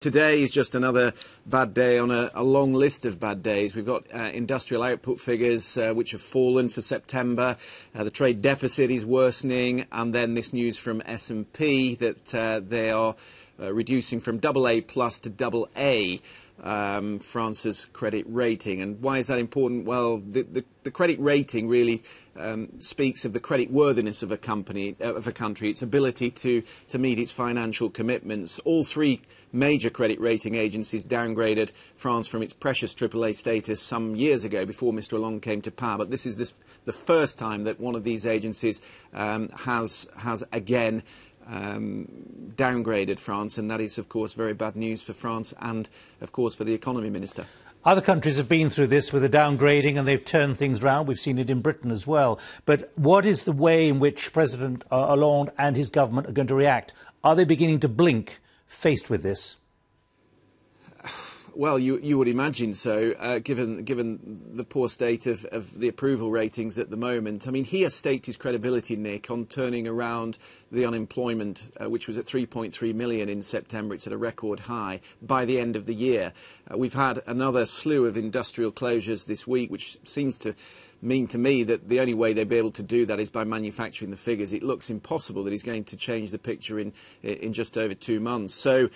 Today is just another bad day on a long list of bad days. We've got industrial output figures which have fallen for September. The trade deficit is worsening, and then this news from S&P that they are reducing from AA+ to AA. France's credit rating. And why is that important? Well, the credit rating really speaks of the credit worthiness of a country, its ability to meet its financial commitments. All three major credit rating agencies downgraded France from its precious AAA status some years ago, before Mr. Hollande came to power. But this is the first time that one of these agencies has again downgraded France, and that is, of course, very bad news for France and, of course, for the Economy Minister. Other countries have been through this with the downgrading, and they've turned things round. We've seen it in Britain as well. But what is the way in which President Hollande and his government are going to react? Are they beginning to blink faced with this? Well, you would imagine so, given the poor state of the approval ratings at the moment. I mean, he has staked his credibility, Nick, on turning around the unemployment, which was at 3.3 million in September. It's at a record high by the end of the year. We've had another slew of industrial closures this week, which seems to mean to me that the only way they'll be able to do that is by manufacturing the figures. It looks impossible that he's going to change the picture in just over 2 months. So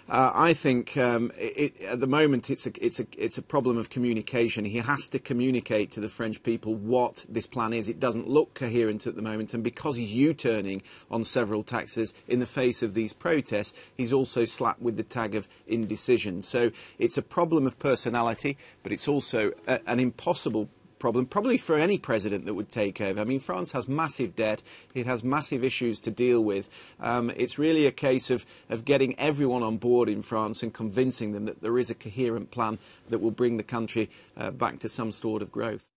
I think at the moment it's a problem of communication. He has to communicate to the French people what this plan is. It doesn't look coherent at the moment, and because he's U-turning on several taxes in the face of these protests, he's also slapped with the tag of indecision. So it's a problem of personality, but it's also an impossible problem, probably for any president that would take over. I mean, France has massive debt. It has massive issues to deal with. It's really a case of getting everyone on board in France and convincing them that there is a coherent plan that will bring the country back to some sort of growth.